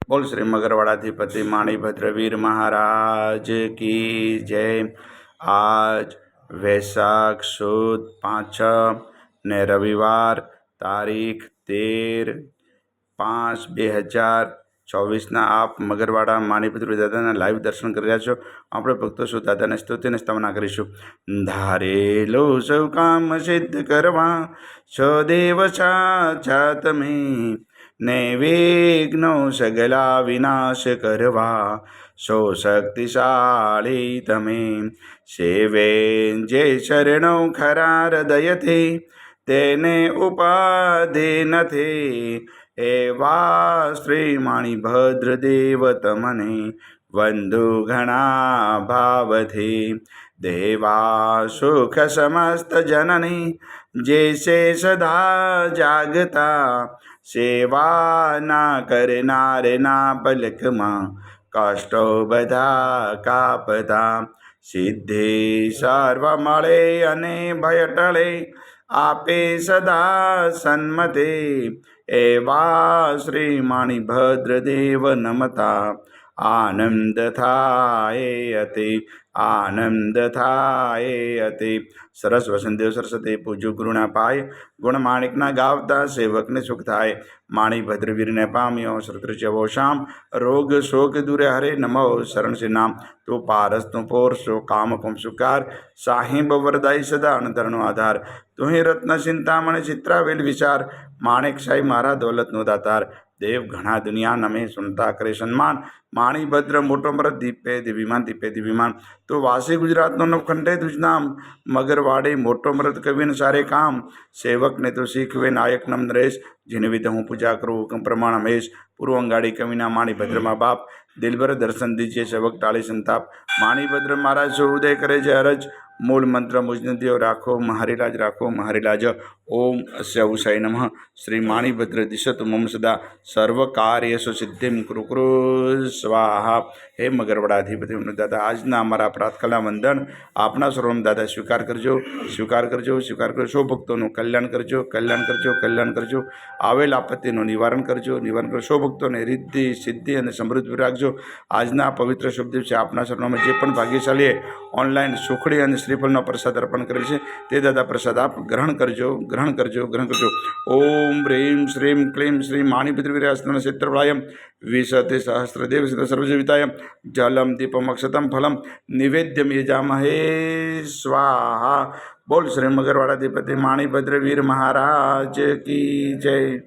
बोल श्री मगरवाड़ाधिपति माणिभद्र वीर महाराज की जय। आज वैशाख सुद 5 ने रविवार तारीख 13/5/2024 आप मगरवाड़ा माणिभद्र दादा लाइव दर्शन कर रहा छो। આપણે ભક્તો શું દાદાને સ્તુતિ અને સ્તવના કરીશું। ધારેલો સૌ કામ સિદ્ધ કરવા છો દેવ સાચા તમે, ને વિઘ્નો સગલા વિનાશ કરવા સો શક્તિશાળી તમે। સેવે જે શરણો ખરા હૃદયથી તેને ઉપાધિ નથી, એવા શ્રી માણિભદ્ર દેવ તમને વંદુ ઘણા ભાવથી। દેવા સુખ સમસ્ત જનની જૈસે સદા જાગતા, સેવા ના કરનાર ના પલકમાં કષ્ટો બધા કાપતા। સિદ્ધિ સર્વ મળે અને ભય ટળે, આપે સદા સન્મતે, એવા શ્રી માણિભદ્ર દેવ નમતા આનંદ થાય અતિ, આનંદ થાય અતિ। સરસ વસંતદેવ સરસ્વતી પૂજ્ય ગુરુના પાય, ગુણ માણિકના ગાવતા સેવકને સુખ થાય। માણિભદ્ર વીરને પામ્યો સત્રચવો શામ, રોગ શોક દૂરે હરે નમો શરણ શ્રી નામ। તું પારસ તું પોર સો કામ કુમ સુકાર, સાહિબ વરદાઈ સદા અણધરનો આધાર। તું હી રત્ન ચિંતામણ ચિત્રાવેલ વિચાર, માણેક સાઈ મારા દોલતનો દાતાર। દેવ ઘણા દુનિયા નમે સુનતા કરે સન્માન, માણિભદ્ર મોટો મરદ દીપે દિવ્યમાન દીપે દિવ્યમાન। તો વાસી ગુજરાતનો નવખંડે તુજ નામ, મગરવાડે મોટો મરદ કવિન સારે કામ। સેવકને તો શીખવે નાયક નમ નરેશ, જેને વિધ હું પૂજા કરું હુકમ પ્રમાણ હમેશ। પૂર્વ અંગાડી કવિના માણિભદ્રમાં બાપ, દિલભર દર્શન દીજીએ સેવક ટાળી સંતાપ। માણિભદ્ર મહારાજ જો ઉદય કરે છે અરજ, મૂળ મંત્ર મુજને દેવ રાખો મહારી લાજ, રાખો મહારી લાજ। ઓમ અસ્ય ઉષાય નમઃ। શ્રી માણિભદ્ર દિશત મમ સદા, સર્વ કાર્યસુ સિદ્ધિમ કુરુ કુરુ સ્વાહા। હે મગરવાડાધિપતિ દાદા, આજના અમારા પ્રાતકાળના વંદન આપના સર્વમ દાદા સ્વીકાર કરજો, સ્વીકાર કરજો, સ્વીકાર કરજો। સૌ ભક્તોનું કલ્યાણ કરજો, કલ્યાણ કરજો, કલ્યાણ કરજો। આવેલ આપત્તિનું નિવારણ કરજો, નિવારણ કરજો। સૌ ભક્તોને રિદ્ધિ સિદ્ધિ અને સમૃદ્ધિ રાખજો। આજના પવિત્ર શુભ દિવસે આપના સર્વમાં જે પણ ભાગ્યશાળીએ ઓનલાઈન સુખડી અને શ્રીફળનો પ્રસાદ અર્પણ કરેલ છે તે દાદા પ્રસાદ આપ ગ્રહણ કરજો, ગ્રહણ કરજો, ગ્રહણ કરજો। ઓમ હ્રીમ શ્રીમ ક્લીમ શ્રી માણિભદ્ર વીરાસ્તન ક્ષેત્રપ્રાયમ વિશતે સહસ્રદેવ સર્વજીવિતાય, જલમ દીપમ અક્ષતમ ફલમ નિવેદ્યમ યજામહે સ્વાહા। બોલ શ્રી મગરવાડાધિપતિ માણિભદ્ર વીર મહારાજ કી જય।